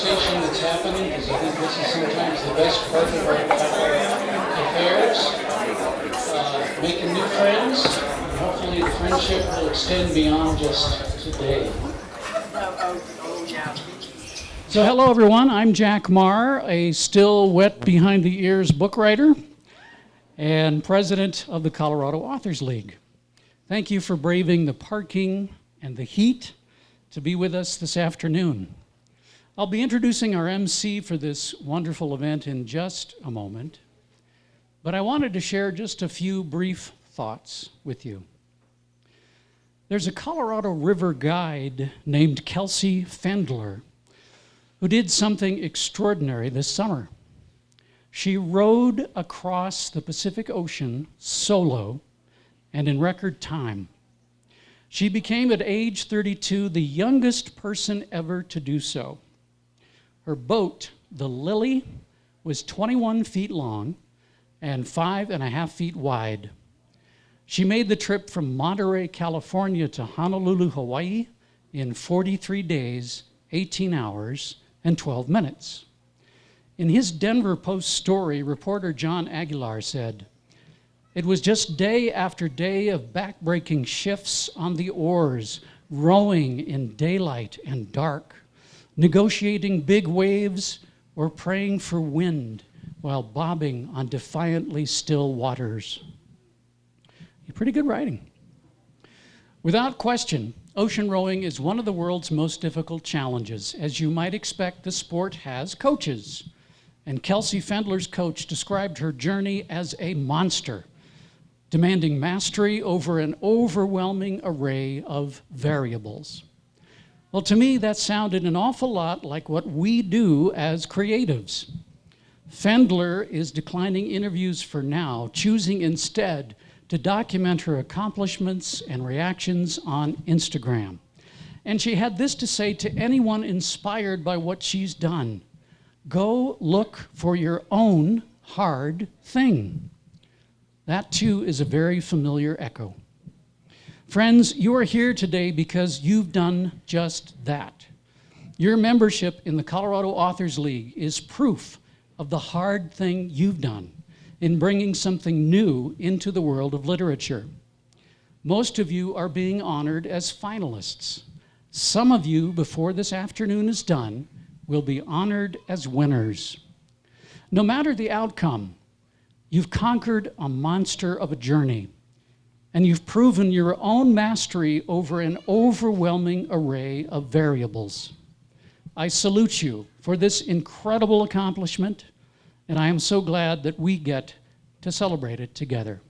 conversation that's happening, because I think this is sometimes the best part of our affairs. Making new friends, and hopefully the friendship will extend beyond just today. So hello everyone, I'm Jack Maher, a still wet behind the ears book writer and president of the Colorado Authors League. Thank you for braving the parking and the heat to be with us this afternoon. I'll be introducing our MC for this wonderful event in just a moment, but I wanted to share just a few brief thoughts with you. There's a Colorado River guide named Kelsey Fendler who did something extraordinary this summer. She rowed across the Pacific Ocean solo and in record time. She became at age 32 the youngest person ever to do so. Her boat, the Lily, was 21 feet long and 5.5 feet wide. She made the trip from Monterey, California to Honolulu, Hawaii in 43 days, 18 hours, and 12 minutes. In his Denver Post story, reporter John Aguilar said, "It was just day after day of back-breaking shifts on the oars, rowing in daylight and dark, negotiating big waves or praying for wind while bobbing on defiantly still waters." Pretty good writing. Without question, ocean rowing is one of the world's most difficult challenges. As you might expect, the sport has coaches. And Kelsey Fendler's coach described her journey as a monster, demanding mastery over an overwhelming array of variables. Well, to me, that sounded an awful lot like what we do as creatives. Fendler is declining interviews for now, choosing instead to document her accomplishments and reactions on Instagram. And she had this to say to anyone inspired by what she's done: go look for your own hard thing. That too is a very familiar echo. Friends, you are here today because you've done just that. Your membership in the Colorado Authors League is proof of the hard thing you've done in bringing something new into the world of literature. Most of you are being honored as finalists. Some of you, before this afternoon is done, will be honored as winners. No matter the outcome, you've conquered a monster of a journey, and you've proven your own mastery over an overwhelming array of variables. I salute you for this incredible accomplishment, and I am so glad that we get to celebrate it together.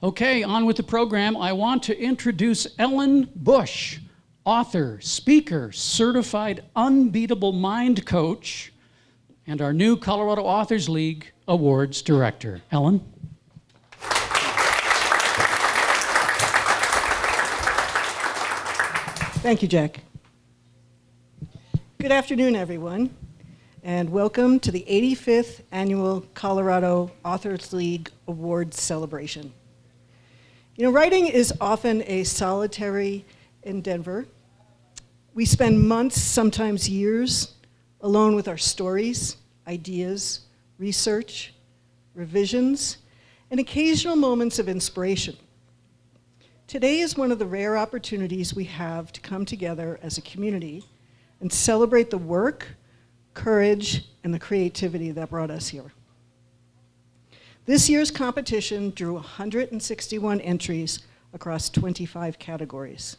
Okay, on with the program. I want to introduce Ellen Busch, author, speaker, certified unbeatable mind coach, and our new Colorado Authors League Awards Director. Ellen? Thank you, Jack. Good afternoon, everyone, and welcome to the 85th Annual Colorado Authors League Awards celebration. You know, writing is often a solitary endeavor. We spend months, sometimes years, alone with our stories, ideas, research, revisions, and occasional moments of inspiration. Today is one of the rare opportunities we have to come together as a community and celebrate the work, courage, and the creativity that brought us here. This year's competition drew 161 entries across 25 categories,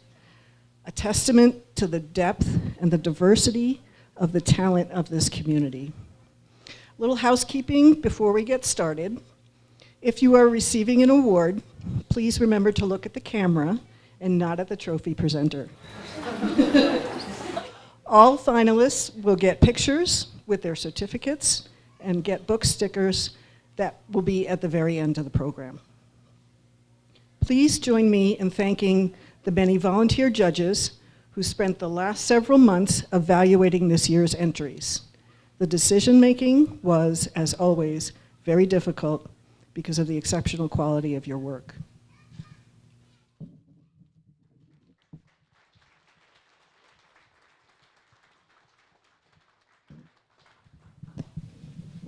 a testament to the depth and the diversity of the talent of this community. A little housekeeping before we get started. If you are receiving an award, please remember to look at the camera and not at the trophy presenter. All finalists will get pictures with their certificates and get book stickers that will be at the very end of the program. Please join me in thanking the many volunteer judges who spent the last several months evaluating this year's entries. The decision-making was, as always, very difficult because of the exceptional quality of your work.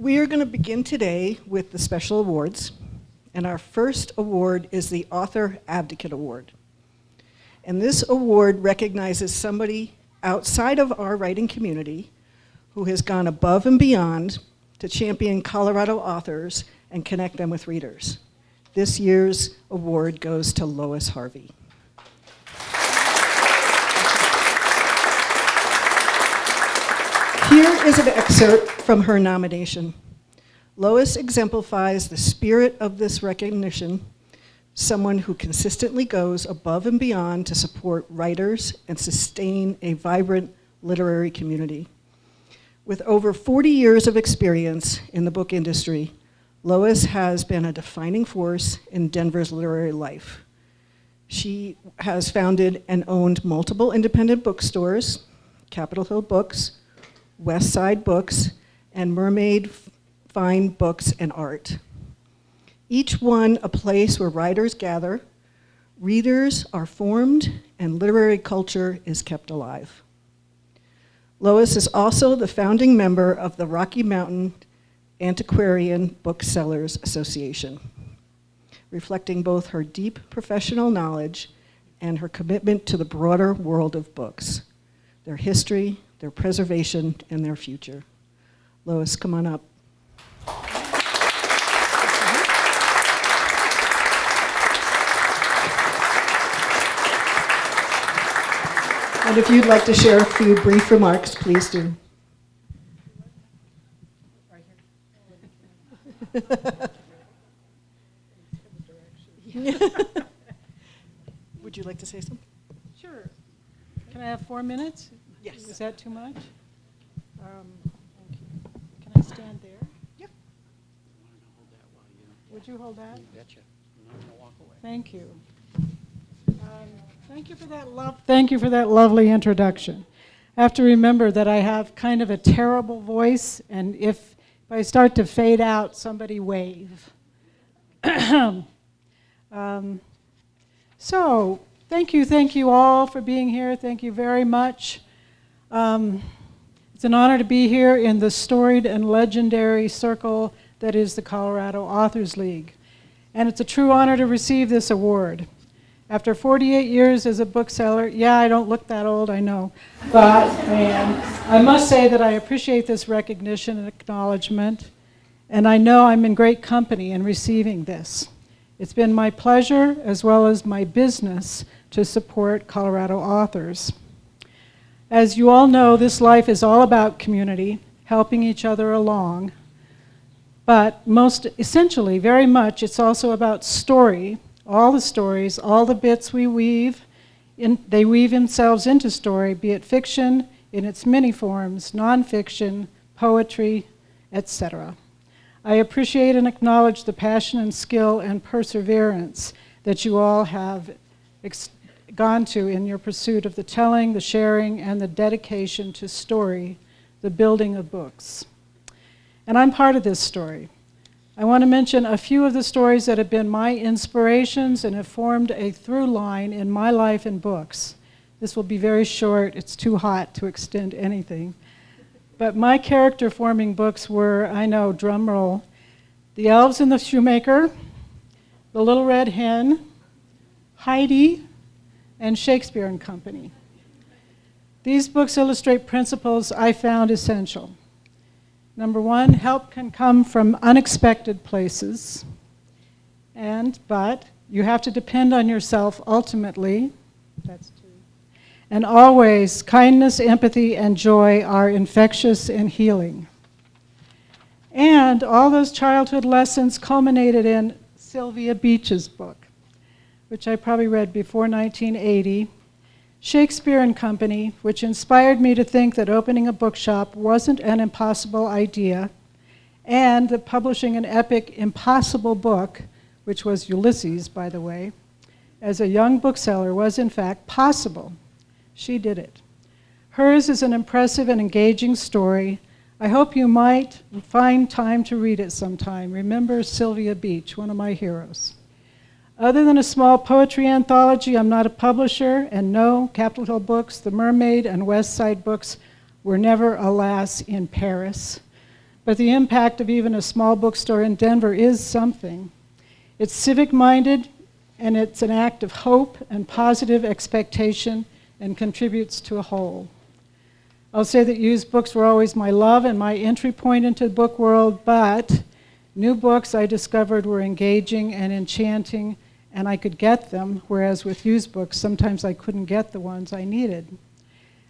We are going to begin today with the special awards, and our first award is the Author Advocate Award. And this award recognizes somebody outside of our writing community who has gone above and beyond to champion Colorado authors and connect them with readers. This year's award goes to Lois Harvey. Here is an excerpt from her nomination. Lois exemplifies the spirit of this recognition, someone who consistently goes above and beyond to support writers and sustain a vibrant literary community. With over 40 years of experience in the book industry, Lois has been a defining force in Denver's literary life. She has founded and owned multiple independent bookstores, Capitol Hill Books, West Side Books, and Mermaid Fine Books and Art. Each one a place where writers gather, readers are formed, and literary culture is kept alive. Lois is also the founding member of the Rocky Mountain Antiquarian Booksellers Association, reflecting both her deep professional knowledge and her commitment to the broader world of books, their history, their preservation, and their future. Lois, come on up. And if you'd like to share a few brief remarks, please do. Would you like to say something? Sure. Can I have 4 minutes? Yes. Is that too much? Thank you. Can I stand there? Yep. Would you hold that? Betcha. I'm not gonna walk away. Thank you. Thank you for that lovely introduction. I have to remember that I have kind of a terrible voice, and if I start to fade out, somebody wave. So, thank you all for being here. Thank you very much. It's an honor to be here in the storied and legendary circle that is the Colorado Authors League. And it's a true honor to receive this award. After 48 years as a bookseller, yeah, I don't look that old, I know, but I must say that I appreciate this recognition and acknowledgement, and I know I'm in great company in receiving this. It's been my pleasure, as well as my business, to support Colorado authors. As you all know, this life is all about community, helping each other along, but most essentially, very much, it's also about story. All the stories, all the bits we weave, they weave themselves into story, be it fiction in its many forms, nonfiction, poetry, etc. I appreciate and acknowledge the passion and skill and perseverance that you all have gone to in your pursuit of the telling, the sharing, and the dedication to story, the building of books. And I'm part of this story. I want to mention a few of the stories that have been my inspirations and have formed a through line in my life in books. This will be very short. It's too hot to extend anything. But my character-forming books were, I know, drum roll, The Elves and the Shoemaker, The Little Red Hen, Heidi, and Shakespeare and Company. These books illustrate principles I found essential. Number one, help can come from unexpected places, but you have to depend on yourself ultimately. That's two. And always, kindness, empathy, and joy are infectious and healing. And all those childhood lessons culminated in Sylvia Beach's book, which I probably read before 1980, Shakespeare and Company, which inspired me to think that opening a bookshop wasn't an impossible idea, and that publishing an epic, impossible book, which was Ulysses, by the way, as a young bookseller was in fact possible. She did it. Hers is an impressive and engaging story. I hope you might find time to read it sometime. Remember Sylvia Beach, one of my heroes. Other than a small poetry anthology, I'm not a publisher, and no, Capitol Hill Books, The Mermaid, and West Side Books were never, alas, in Paris. but the impact of even a small bookstore in Denver is something. It's civic-minded, and it's an act of hope and positive expectation and contributes to a whole. I'll say that used books were always my love and my entry point into the book world, but new books I discovered were engaging and enchanting, and I could get them, whereas with used books, sometimes I couldn't get the ones I needed.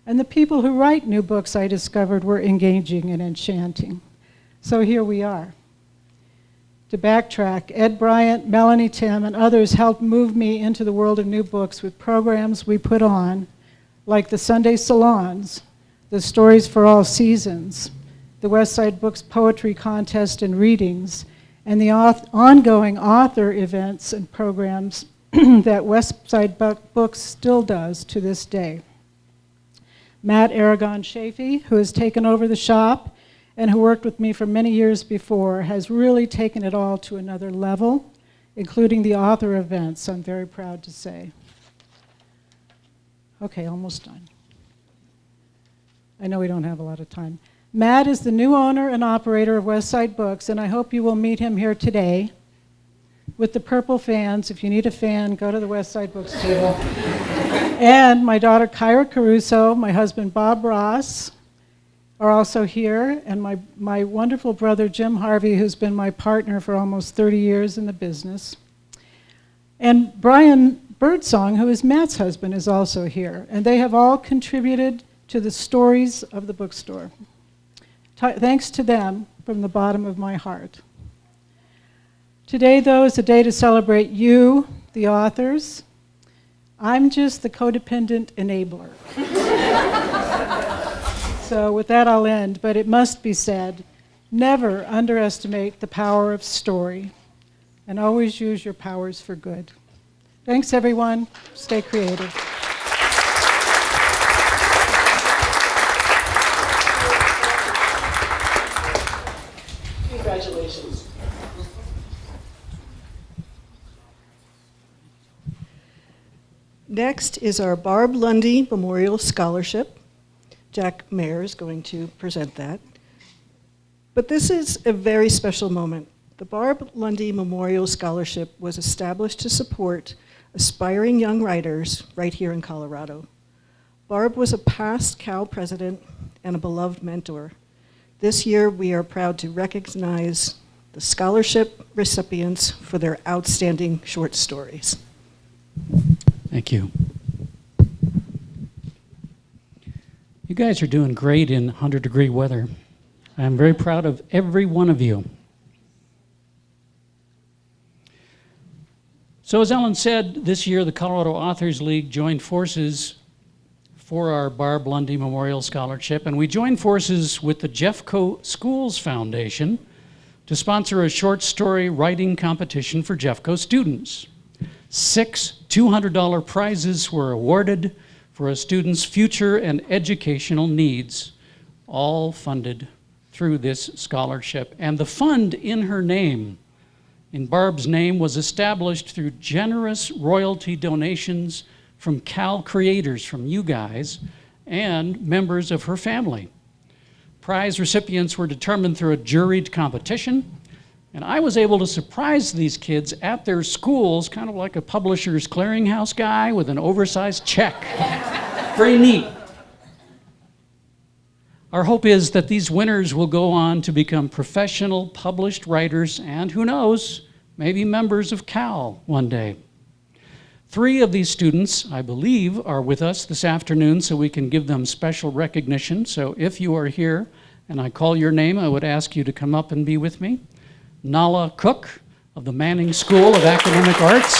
And the people who write new books I discovered were engaging and enchanting. So here we are. To backtrack, Ed Bryant, Melanie Tim, and others helped move me into the world of new books with programs we put on, like the Sunday Salons, the Stories for All Seasons, the Westside Books Poetry Contest and Readings, and the ongoing author events and programs that Westside Books still does to this day. Matt Aragon Chafee, who has taken over the shop and who worked with me for many years before, has really taken it all to another level, including the author events, I'm very proud to say. Okay, almost done. I know we don't have a lot of time. Matt is the new owner and operator of Westside Books, and I hope you will meet him here today with the purple fans. If you need a fan, go to the Westside Books table. And my daughter Kyra Caruso, my husband Bob Ross are also here, and my wonderful brother Jim Harvey, who's been my partner for almost 30 years in the business. And Brian Birdsong, who is Matt's husband, is also here, and they have all contributed to the stories of the bookstore. Thanks to them from the bottom of my heart. Today, though, is a day to celebrate you, the authors. I'm just the codependent enabler. So with that, I'll end, but it must be said, never underestimate the power of story, and always use your powers for good. Thanks, everyone. Stay creative. Congratulations. Next is our Barb Lundy Memorial Scholarship. Jack Maher is going to present that. But this is a very special moment. The Barb Lundy Memorial Scholarship was established to support aspiring young writers right here in Colorado. Barb was a past Cal president and a beloved mentor. This year, we are proud to recognize the scholarship recipients for their outstanding short stories. Thank you. You guys are doing great in 100-degree weather. I'm very proud of every one of you. So as Ellen said, this year the Colorado Authors League joined forces for our Barb Lundy Memorial Scholarship, and we joined forces with the Jeffco Schools Foundation to sponsor a short story writing competition for Jeffco students. 6 $200 prizes were awarded for a student's future and educational needs, all funded through this scholarship. And the fund in her name, in Barb's name, was established through generous royalty donations from Cal creators, from you guys, and members of her family. Prize recipients were determined through a juried competition, and I was able to surprise these kids at their schools, kind of like a Publishers Clearinghouse guy with an oversized check. Pretty neat. Our hope is that these winners will go on to become professional published writers and, who knows, maybe members of Cal one day. 3 of these students, I believe, are with us this afternoon, so we can give them special recognition. So if you are here and I call your name, I would ask you to come up and be with me. Nala Cook of the Manning School of Academic Arts.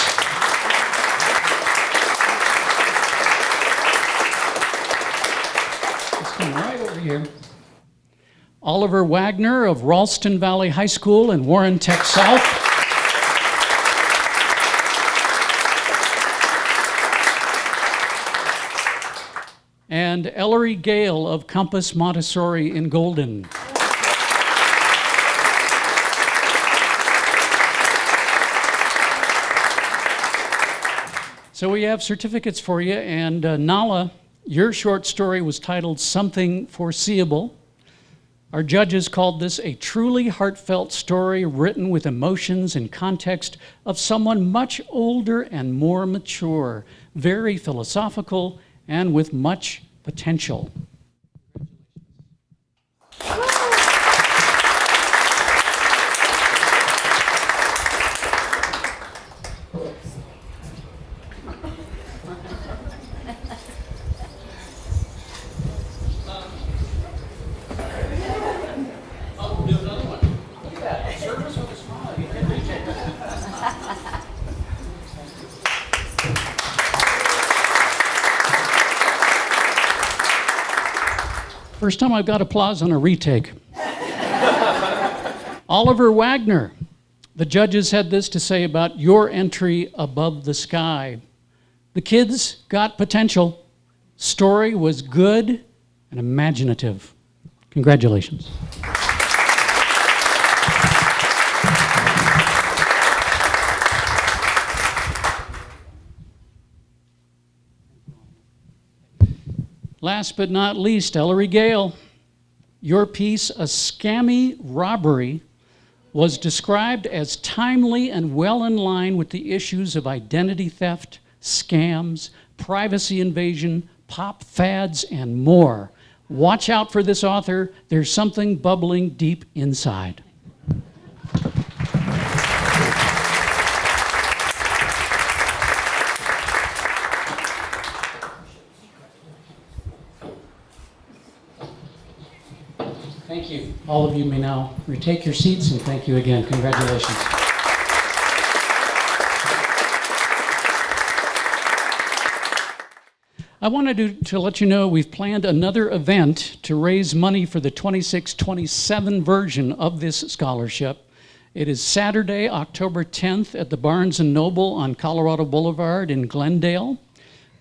Just come right over here. Oliver Wagner of Ralston Valley High School in Warren Tech South. And Ellery Gale of Compass Montessori in Golden. So we have certificates for you, and Nala, your short story was titled Something Foreseeable. Our judges called this a truly heartfelt story written with emotions and context of someone much older and more mature, very philosophical, and with much potential. First time I've got applause on a retake. Oliver Wagner. The judges had this to say about your entry above the sky. The kids got potential. Story was good and imaginative. Congratulations. Last but not least, Ellery Gale. Your piece, A Scammy Robbery, was described as timely and well in line with the issues of identity theft, scams, privacy invasion, pop fads, and more. Watch out for this author. There's something bubbling deep inside. Thank you. All of you may now retake your seats, and thank you again. Congratulations. I wanted to let you know we've planned another event to raise money for the 26-27 version of this scholarship. It is Saturday, October 10th at the Barnes & Noble on Colorado Boulevard in Glendale.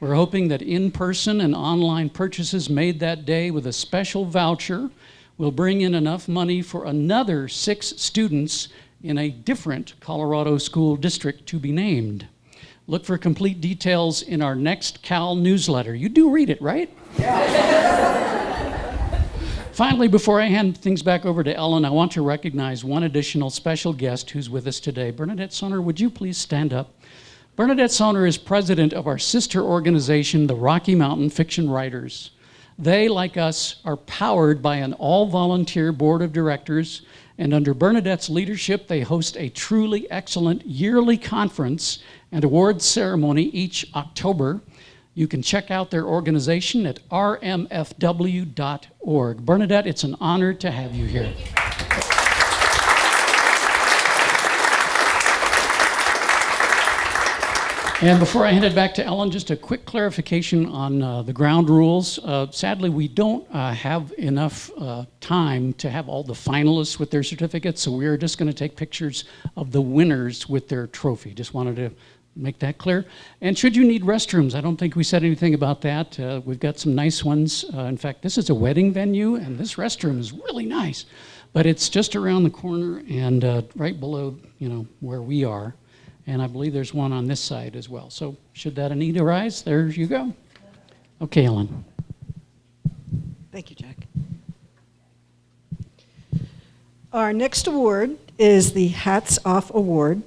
We're hoping that in-person and online purchases made that day with a special voucher will bring in enough money for another 6 students in a different Colorado school district to be named. Look for complete details in our next Cal newsletter. You do read it, right? Yeah. Finally, before I hand things back over to Ellen, I want to recognize one additional special guest who's with us today. Bernadette Soner, would you please stand up? Bernadette Soner is president of our sister organization, the Rocky Mountain Fiction Writers. They, like us, are powered by an all-volunteer board of directors, and under Bernadette's leadership, they host a truly excellent yearly conference and awards ceremony each October. You can check out their organization at rmfw.org. Bernadette, it's an honor to have you here. And before I hand it back to Ellen, just a quick clarification on the ground rules. Sadly, we don't have enough time to have all the finalists with their certificates, so we're just going to take pictures of the winners with their trophy. Just wanted to make that clear. And should you need restrooms, I don't think we said anything about that. We've got some nice ones. In fact, this is a wedding venue, and this restroom is really nice. But it's just around the corner and right below, where we are. And I believe there's one on this side as well. So should that need arise, there you go. Okay, Ellen. Thank you, Jack. Our next award is the Hats Off Award.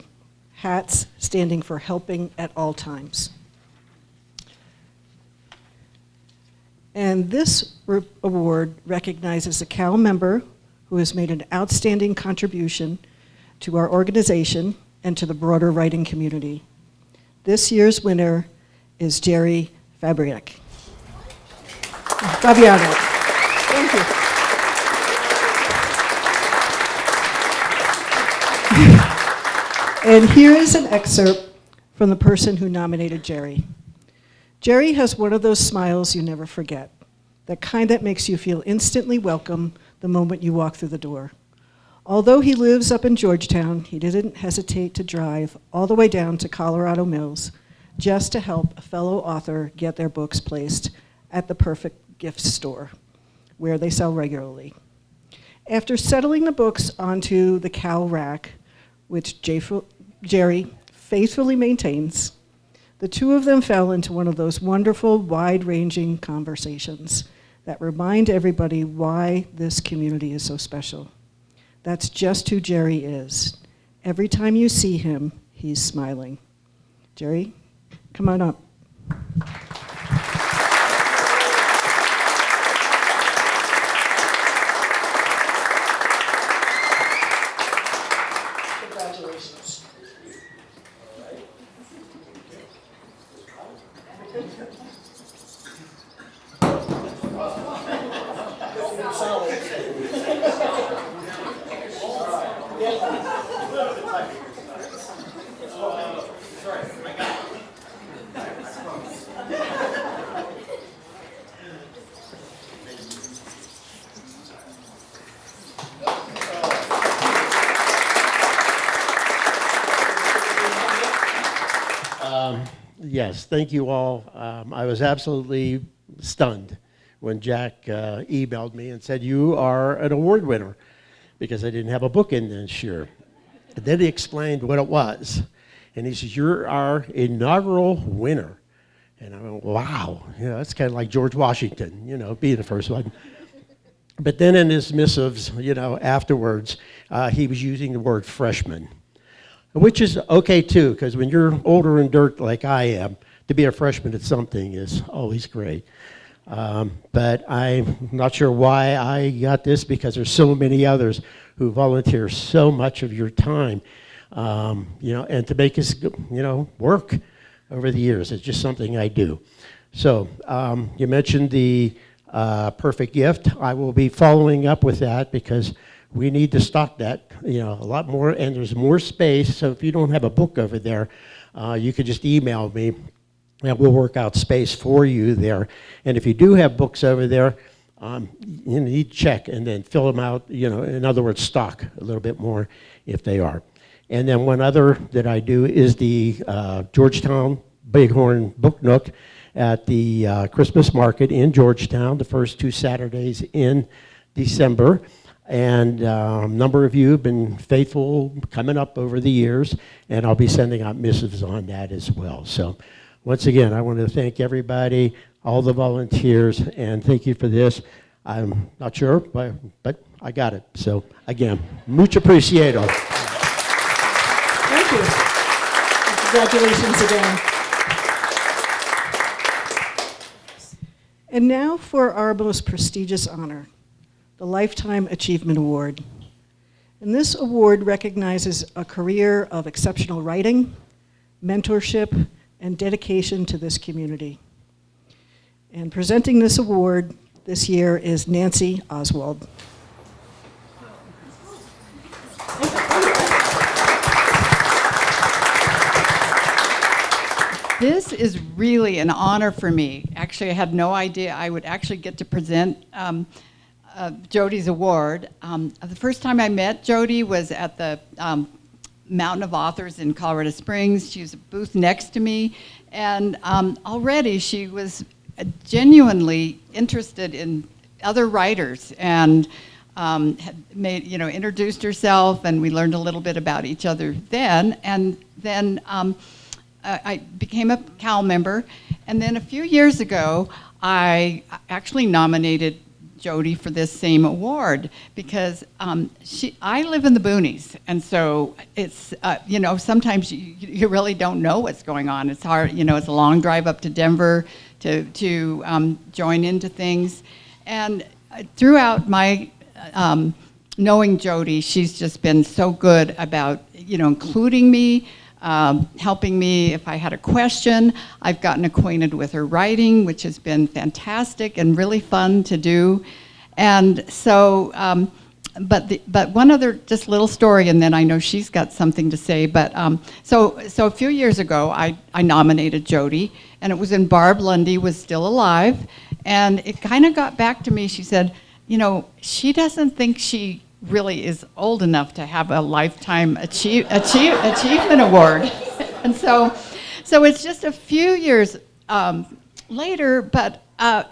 HATS standing for Helping at All Times. And this award recognizes a Cal member who has made an outstanding contribution to our organization and to the broader writing community. This year's winner is Jerry Fabiano. Thank you. And here is an excerpt from the person who nominated Jerry. Jerry has one of those smiles you never forget, the kind that makes you feel instantly welcome the moment you walk through the door. Although he lives up in Georgetown, he didn't hesitate to drive all the way down to Colorado Mills just to help a fellow author get their books placed at the perfect gift store, where they sell regularly. After settling the books onto the Cal rack, which Jerry faithfully maintains, the two of them fell into one of those wonderful, wide-ranging conversations that remind everybody why this community is so special. That's just who Jerry is. Every time you see him, he's smiling. Jerry, come on up. Congratulations. Yes, thank you all. I was absolutely stunned when Jack emailed me and said, "You are an award winner," because I didn't have a book in this year. And then he explained what it was. And he says, "You're our inaugural winner." And I went, wow, that's kind of like George Washington, being the first one. But then in his missives, afterwards, he was using the word freshman, which is okay too, because when you're older and dirt like I am, to be a freshman at something is always great. But I'm not sure why I got this, because there's so many others who volunteer so much of your time, and to make us, work over the years. It's just something I do. So you mentioned the perfect gift. I will be following up with that, because we need to stock that, a lot more, and there's more space. So if you don't have a book over there, you could just email me, and we'll work out space for you there. And if you do have books over there, you need to check and then fill them out, in other words, stock a little bit more if they are. And then one other that I do is the Georgetown Bighorn Book Nook at the Christmas market in Georgetown, the first 2 Saturdays in December. And a number of you have been faithful coming up over the years, and I'll be sending out missives on that as well. So once again, I want to thank everybody, all the volunteers, and thank you for this. I'm not sure, but I got it. So again, mucho appreciado. Thank you. Congratulations again. And now for our most prestigious honor, the Lifetime Achievement Award. And this award recognizes a career of exceptional writing, mentorship, and dedication to this community. And presenting this award this year is Nancy Oswald. This is really an honor for me. Actually, I had no idea I would actually get to present Jody's award. The first time I met Jody was at the Mountain of Authors in Colorado Springs. She was a booth next to me, and already she was genuinely interested in other writers, and had made, introduced herself, and we learned a little bit about each other then. And then I became a CAL member, and then a few years ago, I actually nominated Jody for this same award, because I live in the boonies, and so it's sometimes you really don't know what's going on. It's hard, it's a long drive up to Denver to join into things, and throughout my knowing Jody, she's just been so good about including me, helping me if I had a question. I've gotten acquainted with her writing, which has been fantastic and really fun to do. And so, but one other just little story, and then I know she's got something to say. But so a few years ago, I nominated Jody, and it was when Barb Lundy was still alive, and it kind of got back to me. She said, she doesn't think she really is old enough to have a Lifetime Achievement Award. And so it's just a few years later, but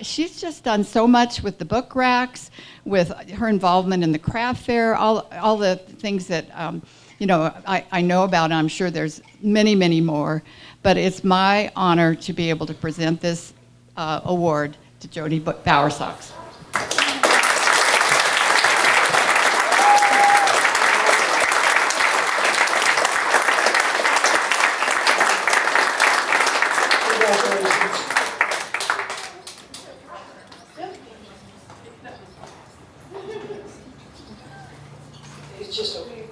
she's just done so much with the book racks, with her involvement in the craft fair, all the things that I know about, and I'm sure there's many, many more. But it's my honor to be able to present this award to Jody Bowersox. It's just okay.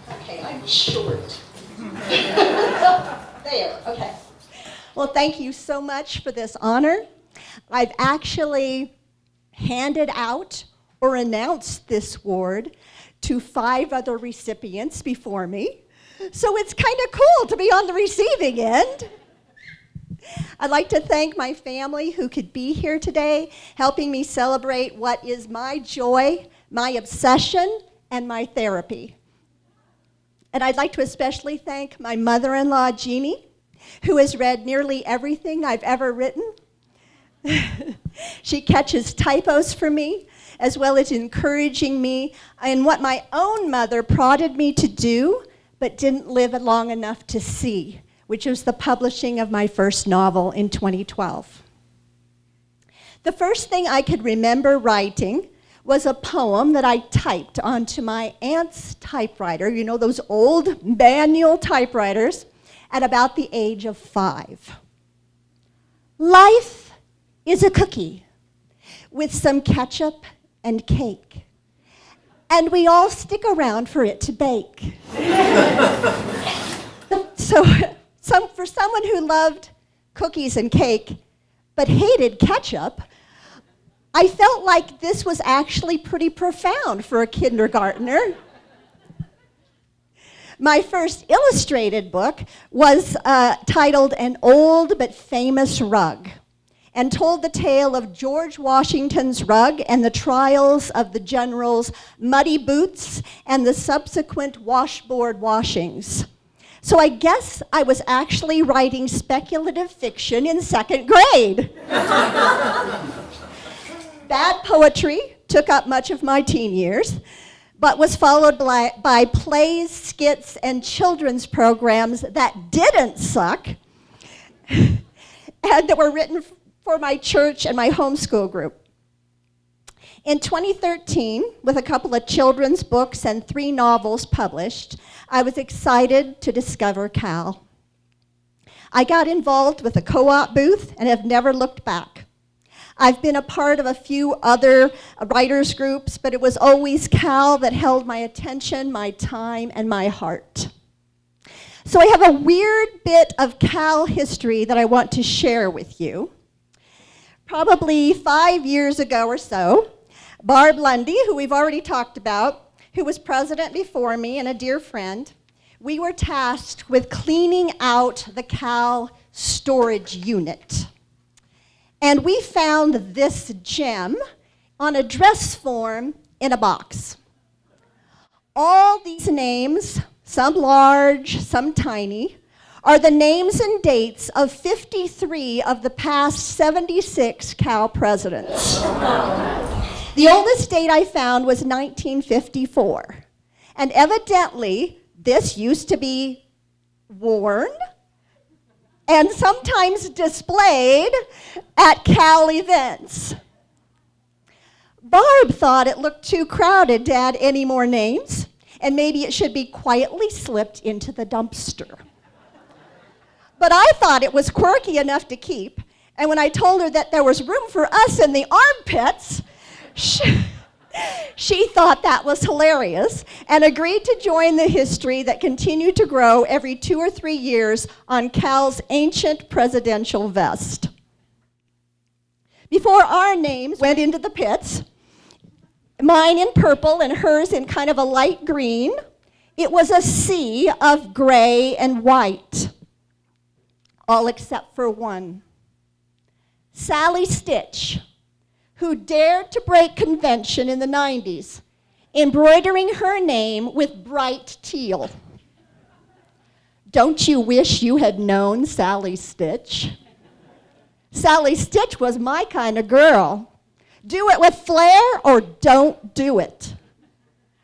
Okay, I'm short. There, okay. Well, thank you so much for this honor. I've actually handed out or announced this award to 5 other recipients before me, so it's kind of cool to be on the receiving end. I'd like to thank my family who could be here today, helping me celebrate what is my joy, my obsession, and my therapy. And I'd like to especially thank my mother-in-law, Jeannie, who has read nearly everything I've ever written. She catches typos for me, as well as encouraging me in what my own mother prodded me to do, but didn't live long enough to see, which was the publishing of my first novel in 2012. The first thing I could remember writing was a poem that I typed onto my aunt's typewriter, you know, those old manual typewriters, at about the age of 5. Life is a cookie with some ketchup and cake, and we all stick around for it to bake. So, for someone who loved cookies and cake but hated ketchup, I felt like this was actually pretty profound for a kindergartner. My first illustrated book was titled An Old But Famous Rug, and told the tale of George Washington's rug and the trials of the general's muddy boots and the subsequent washboard washings. So I guess I was actually writing speculative fiction in 2nd grade. Bad poetry took up much of my teen years, but was followed by plays, skits, and children's programs that didn't suck, and that were written for my church and my homeschool group. In 2013, with a couple of children's books and 3 novels published, I was excited to discover Cal. I got involved with a co-op booth and have never looked back. I've been a part of a few other writers' groups, but it was always Cal that held my attention, my time, and my heart. So I have a weird bit of Cal history that I want to share with you. Probably 5 years ago or so, Barb Lundy, who we've already talked about, who was president before me and a dear friend, we were tasked with cleaning out the Cal storage unit. And we found this gem on a dress form in a box. All these names, some large, some tiny, are the names and dates of 53 of the past 76 Cal presidents. The oldest date I found was 1954. And evidently, this used to be worn and sometimes displayed at Cal events. Barb thought it looked too crowded to add any more names, and maybe it should be quietly slipped into the dumpster. But I thought it was quirky enough to keep, and when I told her that there was room for us in the armpits, she thought that was hilarious and agreed to join the history that continued to grow every 2 or 3 years on Cal's ancient presidential vest. Before our names went into the pits, mine in purple and hers in kind of a light green, it was a sea of gray and white, all except for one. Sally Stitch, who dared to break convention in the 90s, embroidering her name with bright teal. Don't you wish you had known Sally Stitch? Sally Stitch was my kind of girl. Do it with flair or don't do it.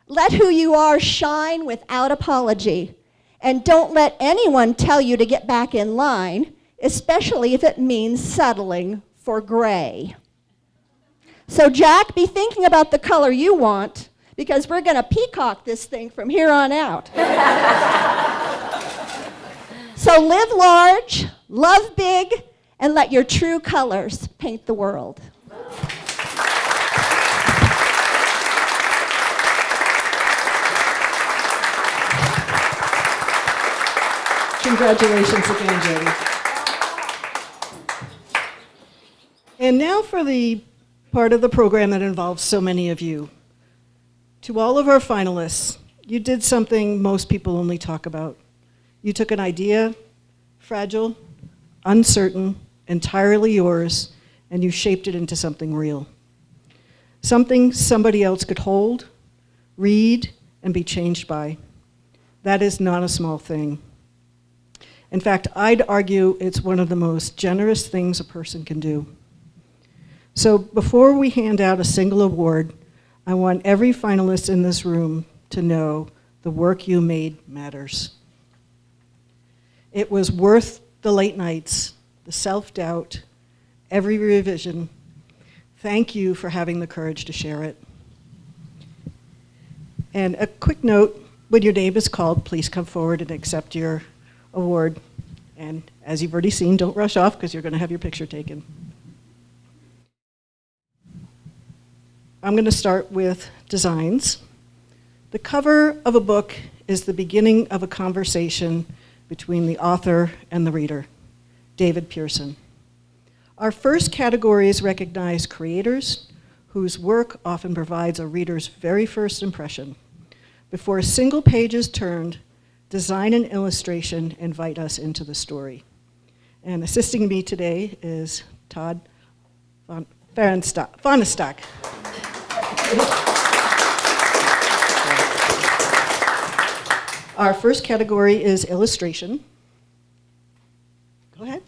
Let who you are shine without apology. And don't let anyone tell you to get back in line, especially if it means settling for gray. So Jack, be thinking about the color you want, because we're going to peacock this thing from here on out. So live large, love big, and let your true colors paint the world. Congratulations again, Jody. And now for the part of the program that involves so many of you. To all of our finalists, you did something most people only talk about. You took an idea, fragile, uncertain, entirely yours, and you shaped it into something real. Something somebody else could hold, read, and be changed by. That is not a small thing. In fact, I'd argue it's one of the most generous things a person can do. So before we hand out a single award, I want every finalist in this room to know the work you made matters. It was worth the late nights, the self-doubt, every revision. Thank you for having the courage to share it. And a quick note, when your name is called, please come forward and accept your award. And as you've already seen, don't rush off because you're going to have your picture taken. I'm going to start with designs. The cover of a book is the beginning of a conversation between the author and the reader. David Pearson. Our first categories recognize creators whose work often provides a reader's very first impression. Before a single page is turned, design and illustration invite us into the story. And assisting me today is Todd Fonnestock. Our first category is illustration. Go ahead.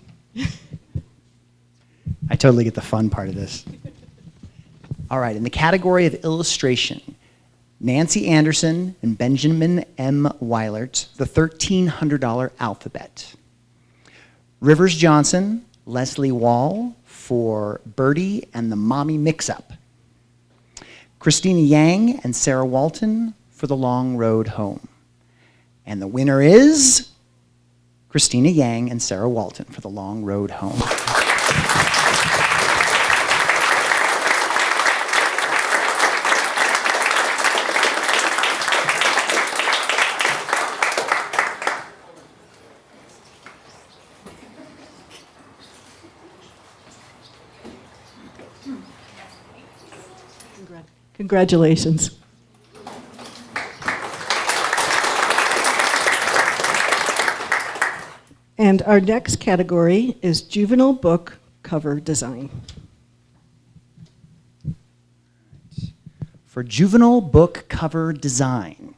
I totally get the fun part of this. All right, in the category of illustration, Nancy Anderson and Benjamin M. Weilert, The $1,300 Alphabet. Rivers Johnson, Leslie Wall for Birdie and the Mommy Mix-Up. Christina Yang and Sarah Walton for The Long Road Home. And the winner is Christina Yang and Sarah Walton for The Long Road Home. Congratulations. And our next category is juvenile book cover design. For juvenile book cover design,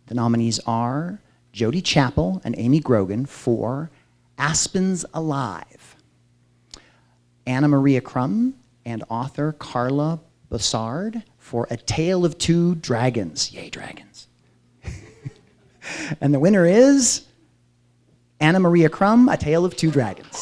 the nominees are Jody Chappell and Amy Grogan for Aspens Alive, Anna Maria Crum and author Carla Bossard for A Tale of Two Dragons. Yay, dragons. And the winner is Anna Maria Crum, A Tale of Two Dragons.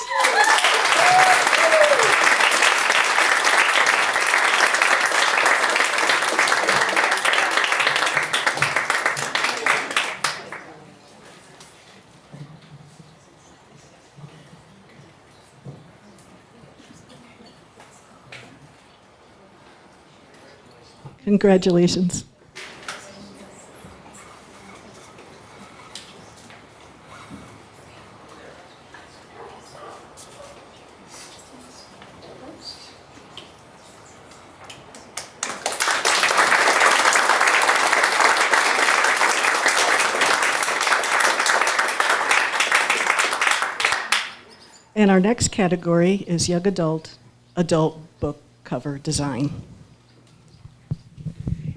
Congratulations. And our next category is young adult book cover design.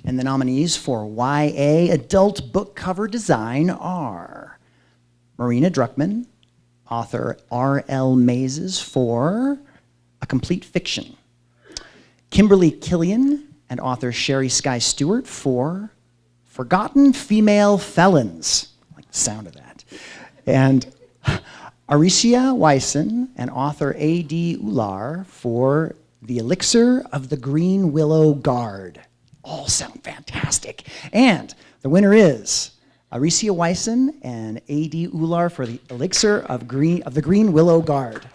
And the nominees for YA Adult Book Cover Design are Marina Druckmann, author R.L. Mazes for complete fiction. Kimberly Killian and author Sherry Sky Stewart for Forgotten Female Felons. I like the sound of that. And Aricia Wyson and author A.D. Ular for The Elixir of the Green Willow Guard. All sound fantastic. And the winner is Aricia Wyson and A.D. Ular for The Elixir of the Green Willow Guard.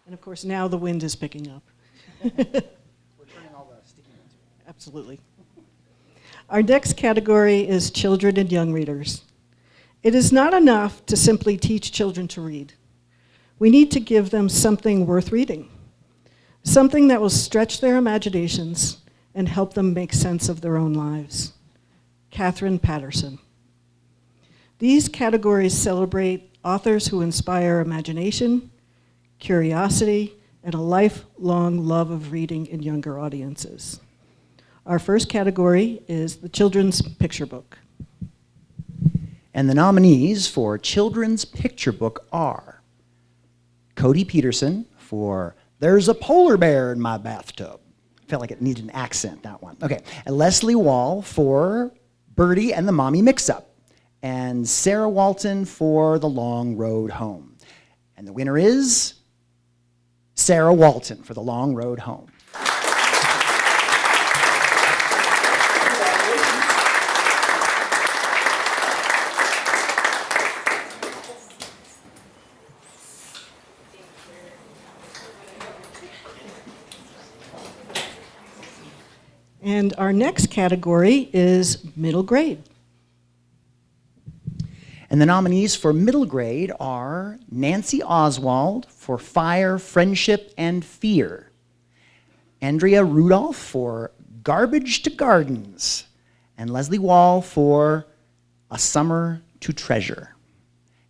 And of course, now the wind is picking up. We're turning all the sticky notes. Absolutely. Our next category is children and young readers. It is not enough to simply teach children to read. We need to give them something worth reading, something that will stretch their imaginations and help them make sense of their own lives. Catherine Patterson. These categories celebrate authors who inspire imagination, curiosity, and a lifelong love of reading in younger audiences. Our first category is the children's picture book. And the nominees for Children's Picture Book are Cody Peterson for There's a Polar Bear in My Bathtub. Felt like it needed an accent, that one. Okay. And Leslie Wall for Birdie and the Mommy Mix-Up. And Sarah Walton for The Long Road Home. And the winner is Sarah Walton for The Long Road Home. And our next category is middle grade. And the nominees for middle grade are Nancy Oswald for Fire, Friendship, and Fear, Andrea Rudolph for Garbage to Gardens, and Leslie Wall for A Summer to Treasure.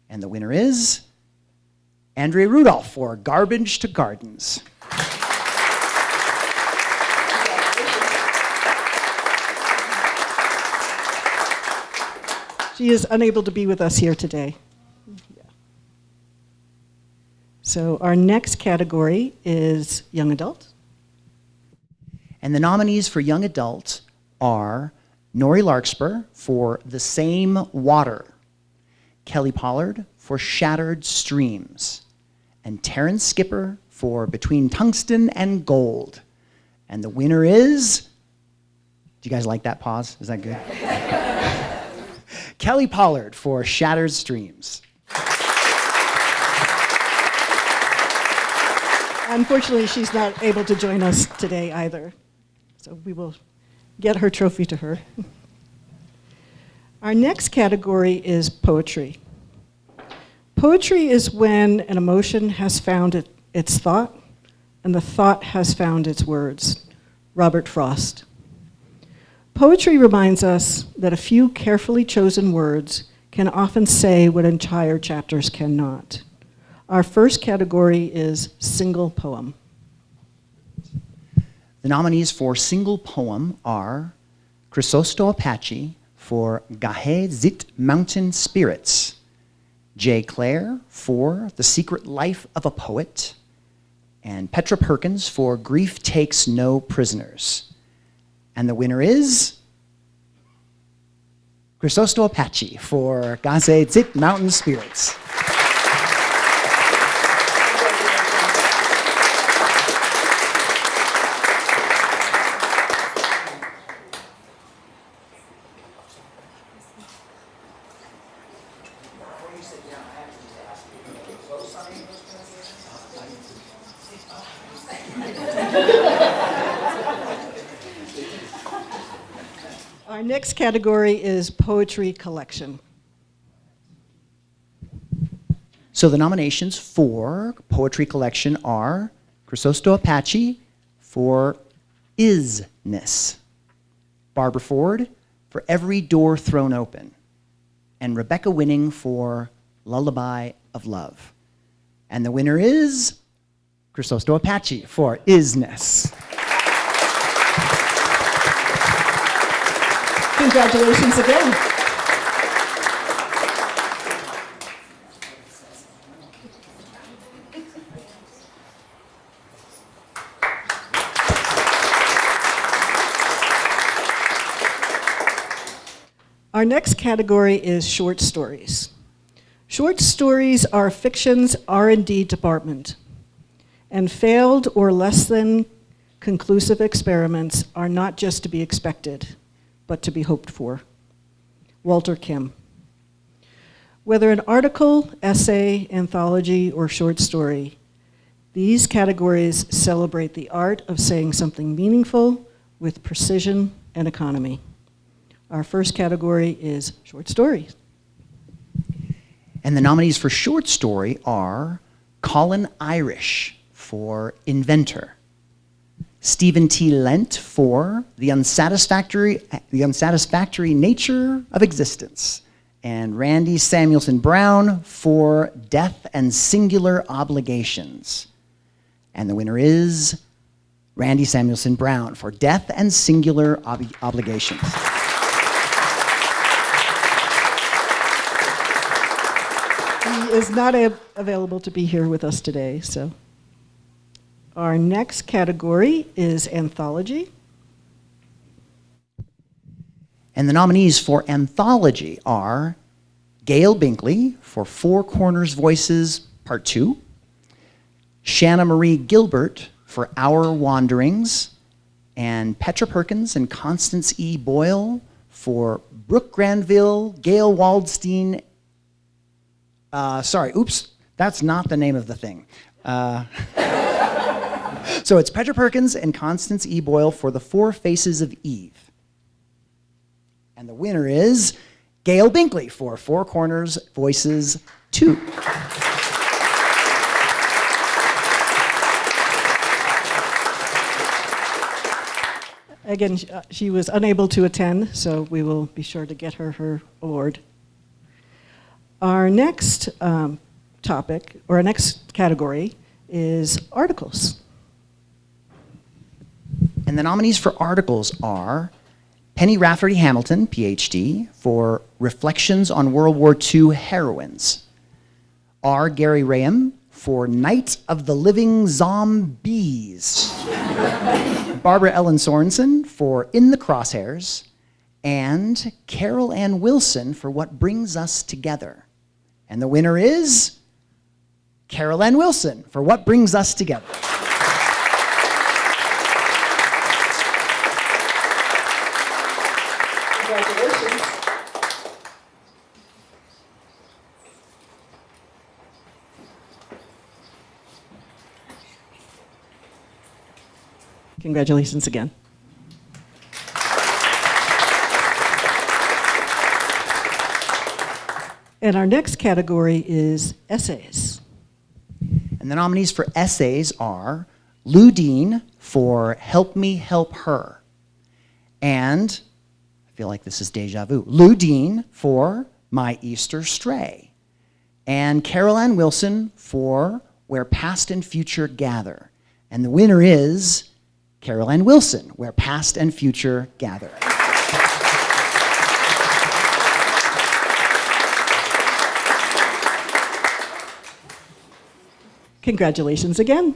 And the winner is Andrea Rudolph for Garbage to Gardens. She is unable to be with us here today. Yeah. So our next category is young adult. And the nominees for young adult are Nori Larkspur for The Same Water, Kelly Pollard for Shattered Streams, and Terrence Skipper for Between Tungsten and Gold. And the winner is, do you guys like that pause? Is that good? Kelly Pollard for Shattered Streams. Unfortunately, she's not able to join us today either. So we will get her trophy to her. Our next category is poetry. Poetry is when an emotion has found its thought, and the thought has found its words. Robert Frost. Poetry reminds us that a few carefully chosen words can often say what entire chapters cannot. Our first category is single poem. The nominees for single poem are Chrysosto Apache for Gahe Zit Mountain Spirits, Jay Clare for The Secret Life of a Poet, and Petra Perkins for Grief Takes No Prisoners. And the winner is Chrysosto Apache for Gahe Zit Mountain Spirits. Our next category is poetry collection. So the nominations for poetry collection are Chrysosto Apache for Isness, Barbara Ford for Every Door Thrown Open, and Rebecca Winning for Lullaby of Love. And the winner is Chrysosto Apache for Isness. Congratulations again. Our next category is short stories. Short stories are fiction's R&D department, and failed or less than conclusive experiments are not just to be expected, but to be hoped for. Walter Kim. Whether an article, essay, anthology, or short story, these categories celebrate the art of saying something meaningful with precision and economy. Our first category is short stories. And the nominees for short story are Colin Irish for Inventor, Stephen T. Lent for The Unsatisfactory Nature of Existence, and Randy Samuelson Brown for Death and Singular Obligations. And the winner is Randy Samuelson Brown for Death and Singular Obligations. He is not available to be here with us today, so. Our next category is anthology. And the nominees for anthology are Gail Binkley for Four Corners Voices Part 2, Shanna Marie Gilbert for Our Wanderings, and Petra Perkins and Constance E. Boyle for Brooke Granville, Gail Waldstein. That's not the name of the thing. So it's Petra Perkins and Constance E. Boyle for The Four Faces of Eve. And the winner is Gail Binkley for Four Corners Voices 2. Again, she was unable to attend, so we will be sure to get her her award. Our next topic, or our next category, is articles. And the nominees for articles are Penny Rafferty Hamilton, PhD, for Reflections on World War II Heroines, R. Gary Raham for Night of the Living Zombies, Barbara Ellen Sorensen for In the Crosshairs, and Carol Ann Wilson for What Brings Us Together. And the winner is Carol Ann Wilson for What Brings Us Together. Congratulations. Congratulations again. And our next category is essays. And the nominees for essays are Lou Dean for Help Me Help Her, and I feel like this is deja vu, Lou Dean for My Easter Stray, and Carol Ann Wilson for Where Past and Future Gather. And the winner is Carol Ann Wilson, Where Past and Future Gather. Congratulations again.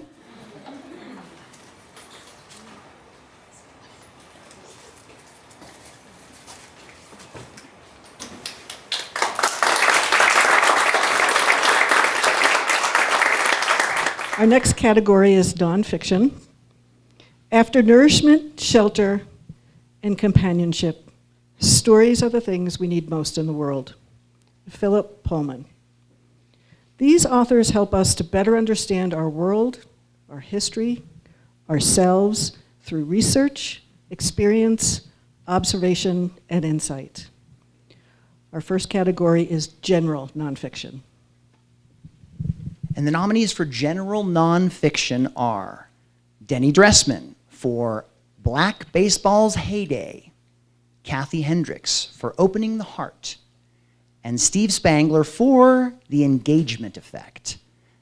Our next category is nonfiction. After nourishment, shelter, and companionship, stories are the things we need most in the world. Philip Pullman. These authors help us to better understand our world, our history, ourselves through research, experience, observation, and insight. Our first category is general nonfiction. And the nominees for general nonfiction are Denny Dressman for Black Baseball's Heyday, Kathy Hendricks for Opening the Heart, and Steve Spangler for The Engagement Effect.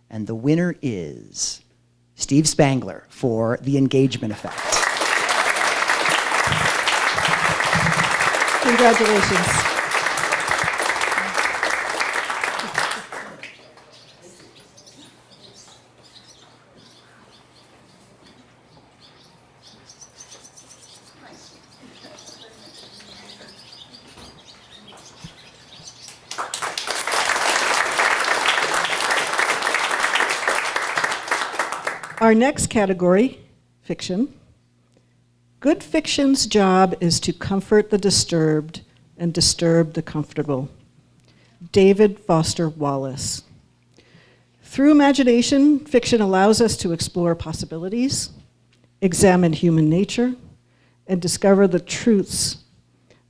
And the winner is Steve Spangler for The Engagement Effect. Congratulations. Our next category, fiction. Good fiction's job is to comfort the disturbed and disturb the comfortable. David Foster Wallace. Through imagination, fiction allows us to explore possibilities, examine human nature, and discover the truths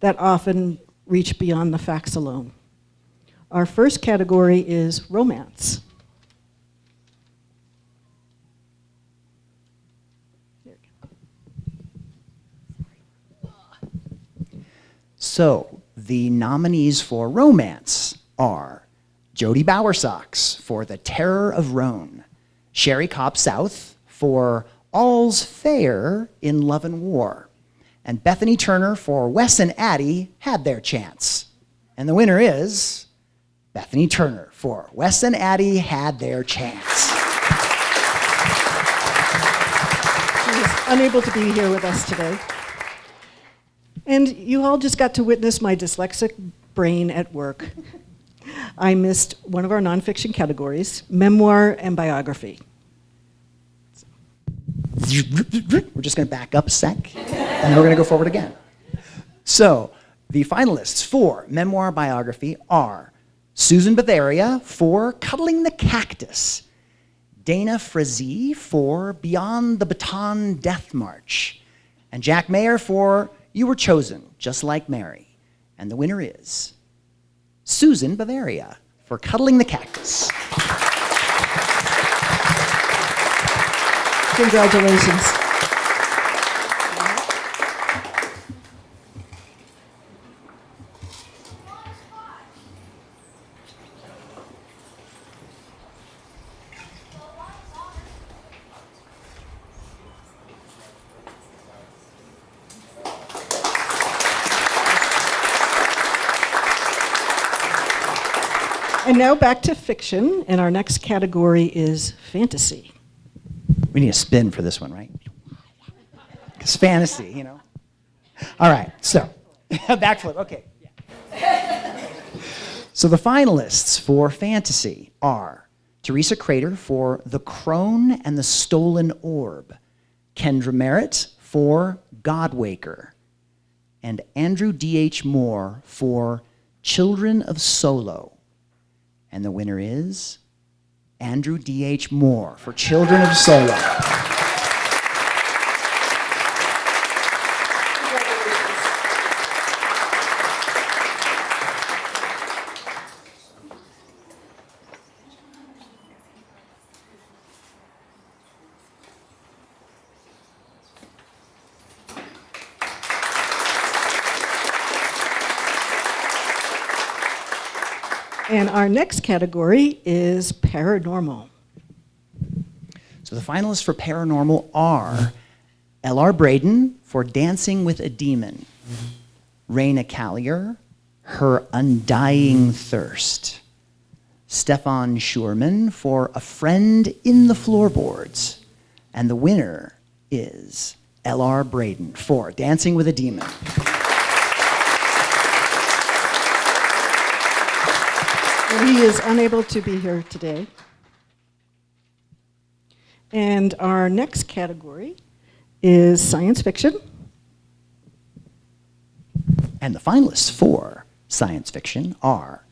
that often reach beyond the facts alone. Our first category is romance. So, the nominees for romance are Jody Bowersox for The Terror of Roan, Sherry Cobb South for All's Fair in Love and War, and Bethany Turner for Wes and Addie Had Their Chance. And the winner is Bethany Turner for Wes and Addie Had Their Chance. She is unable to be here with us today. And you all just got to witness my dyslexic brain at work. I missed one of our nonfiction categories, memoir and biography. We're just going to back up a sec, and then we're going to go forward again. So, the finalists for memoir biography are Susan Bavaria for Cuddling the Cactus, Dana Frazee for Beyond the Baton Death March, and Jack Maher for You Were Chosen, Just Like Mary. And the winner is Susan Bavaria for Cuddling the Cactus. Congratulations. And now back to fiction, and our next category is fantasy. We need a spin for this one, right? Because fantasy, you know. All right, so backflip, okay. So the finalists for fantasy are Teresa Crater for The Crone and the Stolen Orb, Kendra Merritt for Godwaker, and Andrew D.H. Moore for Children of Solo. And the winner is Andrew D.H. Moore for Children of Solo. And our next category is paranormal. So the finalists for paranormal are L.R. Braden for Dancing with a Demon, Raina Callier, Her Undying Thirst, Stefan Schurman for A Friend in the Floorboards, and the winner is L.R. Braden for Dancing with a Demon. And he is unable to be here today. And our next category is science fiction. And the finalists for science fiction are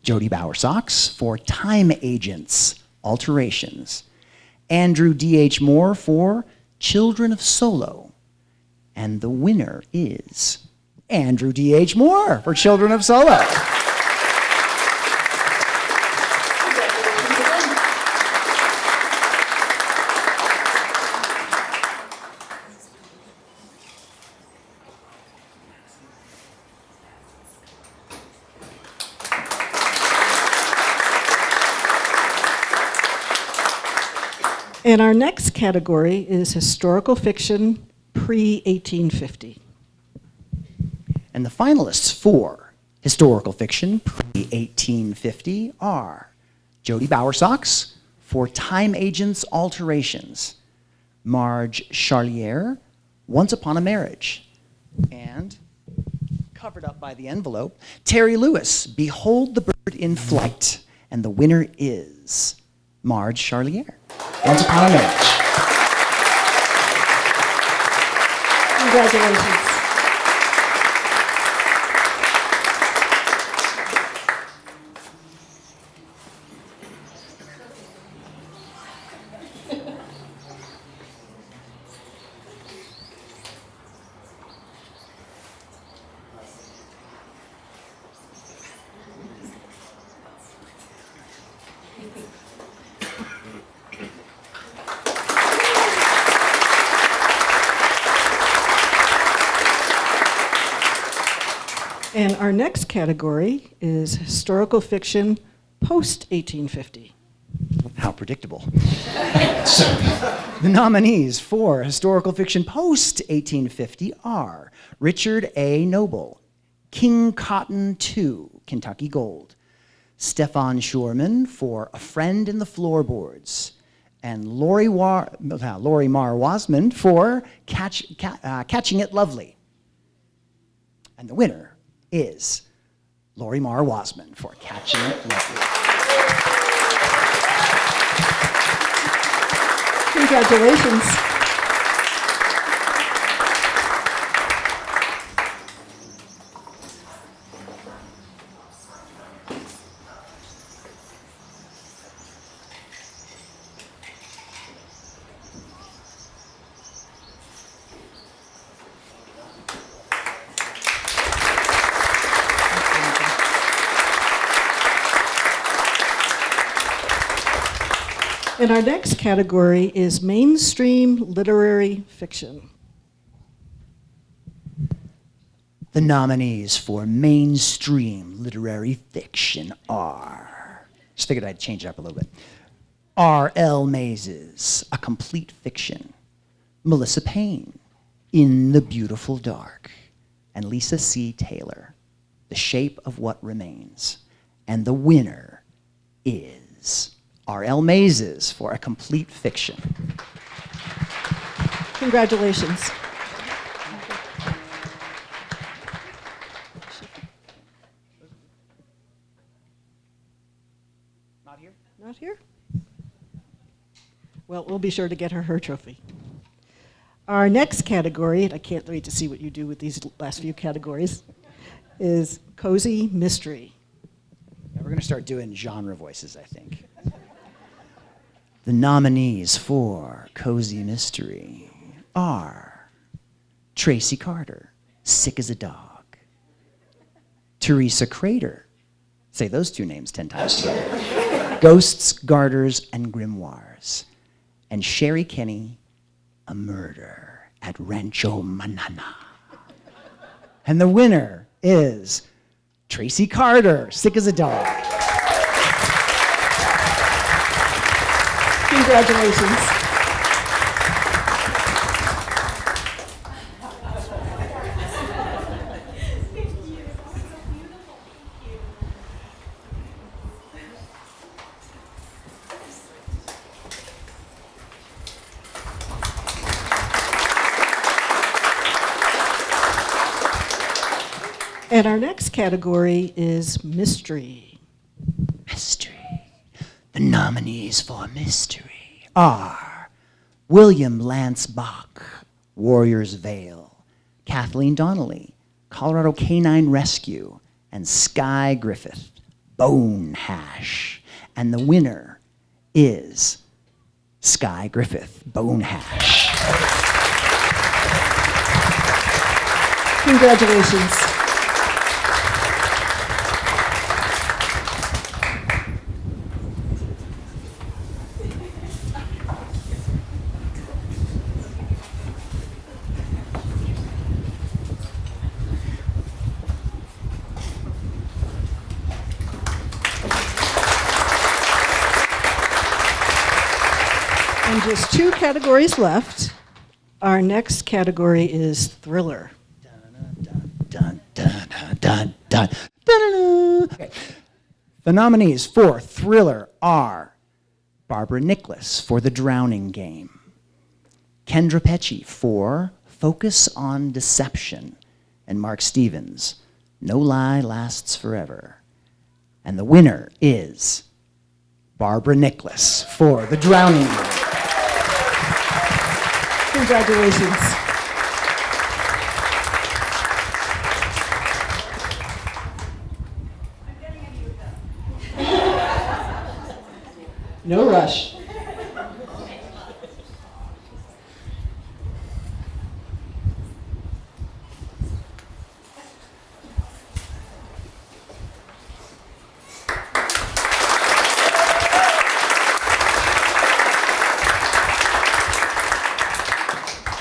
Jody Bowersox for Time Agents, Alterations, Andrew D.H. Moore for Children of Solo, and the winner is Andrew D.H. Moore for Children of Solo. And our next category is historical fiction pre-1850. And the finalists for historical fiction pre-1850 are Jody Bowersox for Time Agents Alterations, Marge Charlier, Once Upon a Marriage, and covered up by the envelope, Terry Lewis, Behold the Bird in Flight. And the winner is Marge Charlier, Once Upon a Marriage. Congratulations. And our next category is historical fiction post-1850. How predictable. So, the nominees for historical fiction post-1850 are Richard A. Noble, King Cotton II, Kentucky Gold, Stefan Schurman for A Friend in the Floorboards, and Lori Mar Wasman for Catching It Lovely. And the winner is Lori Mar Wasman for Catching It Lovely. Congratulations. And our next category is mainstream literary fiction. The nominees for mainstream literary fiction are, just figured I'd change it up a little bit, R.L. Mays's A Complete Fiction, Melissa Payne, In the Beautiful Dark, and Lisa C. Taylor, The Shape of What Remains. And the winner is R.L. Mays's for A Complete Fiction. Congratulations. Not here? Not here? Well, we'll be sure to get her trophy. Our next category, and I can't wait to see what you do with these last few categories, is cozy mystery. Yeah, we're going to start doing genre voices, I think. The nominees for Cozy Mystery are Tracy Carter, Sick as a Dog, Teresa Crater, say those two names 10 times together, Ghosts, Garters, and Grimoires, and Sherry Kenny, A Murder at Rancho Manana. And the winner is Tracy Carter, Sick as a Dog. Congratulations. And our next category is mystery. Mystery. The nominees for mystery are William Lance Bach, Warrior's Veil, Kathleen Donnelly, Colorado Canine Rescue, and Sky Griffith, Bone Hash. And the winner is Sky Griffith, Bone Hash. Congratulations. And just 2 categories left. Our next category is thriller. Dun, dun, dun, dun, dun, dun. Okay. The nominees for Thriller are Barbara Nicholas for The Drowning Game, Kendra Pecci for Focus on Deception, and Mark Stevens, No Lie Lasts Forever. And the winner is Barbara Nicholas for The Drowning Game. Congratulations. No rush.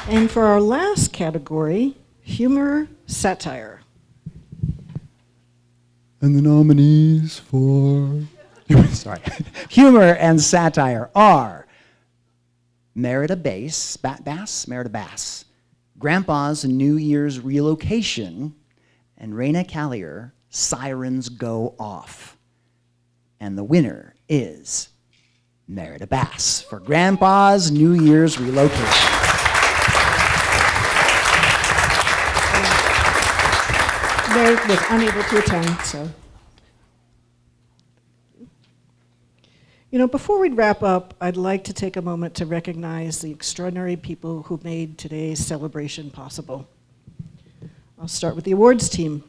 And for our last category, humor, satire. And the nominees for sorry, humor and satire are Merida Bass, Grandpa's New Year's Relocation, and Raina Callier, Sirens Go Off. And the winner is Merida Bass for Grandpa's New Year's Relocation. Meredith was unable to attend, so. You know, before we wrap up, I'd like to take a moment to recognize the extraordinary people who made today's celebration possible. I'll start with the awards team.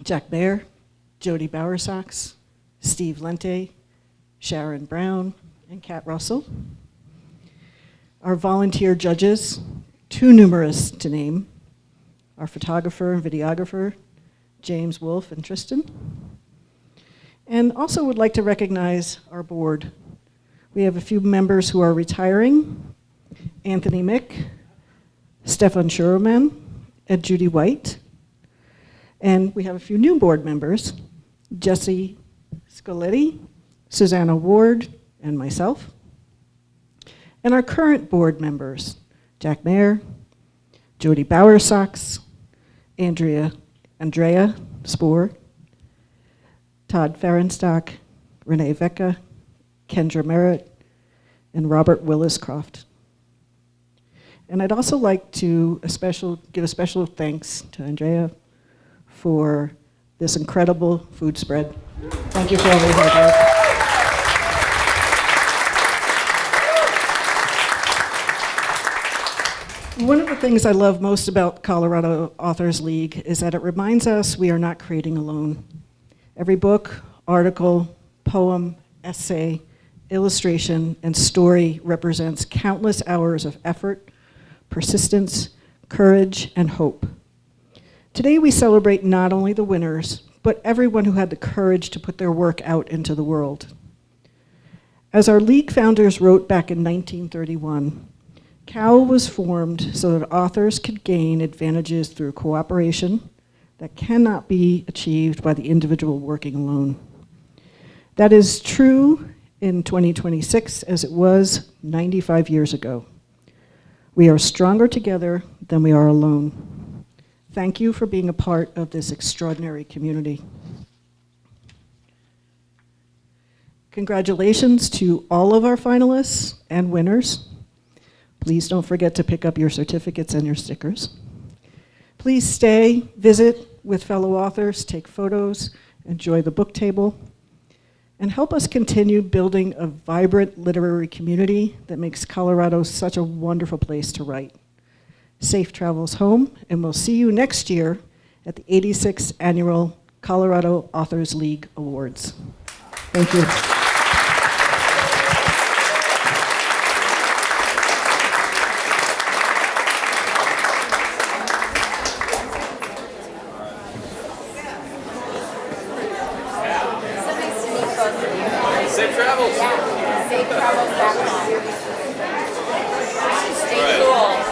Jack Maher, Jody Bowersox, Steve Lente, Sharon Brown, and Kat Russell. Our volunteer judges, too numerous to name, our photographer and videographer, James Wolfe and Tristan. And also would like to recognize our board. We have a few members who are retiring, Anthony Mick, Stefan Schuroman, and Judy White. And we have a few new board members, Jesse Scoletti, Susanna Ward, and myself. And our current board members, Jack Maher, Jody Bowersox, Andrea Spoor, Todd Ferenstock, Renee Vecca, Kendra Merritt, and Robert Willis-Croft. And I'd also like to give a special thanks to Andrea for this incredible food spread. Thank you for all your hard work. One of the things I love most about Colorado Authors League is that it reminds us we are not creating alone. Every book, article, poem, essay, illustration, and story represents countless hours of effort, persistence, courage, and hope. Today we celebrate not only the winners, but everyone who had the courage to put their work out into the world. As our league founders wrote back in 1931, COWL was formed so that authors could gain advantages through cooperation that cannot be achieved by the individual working alone. That is true in 2026 as it was 95 years ago. We are stronger together than we are alone. Thank you for being a part of this extraordinary community. Congratulations to all of our finalists and winners. Please don't forget to pick up your certificates and your stickers. Please stay, visit with fellow authors, take photos, enjoy the book table, and help us continue building a vibrant literary community that makes Colorado such a wonderful place to write. Safe travels home, and we'll see you next year at the 86th Annual Colorado Authors League Awards. Thank you. Safe travels. Yeah. Safe travels back home. Stay cool.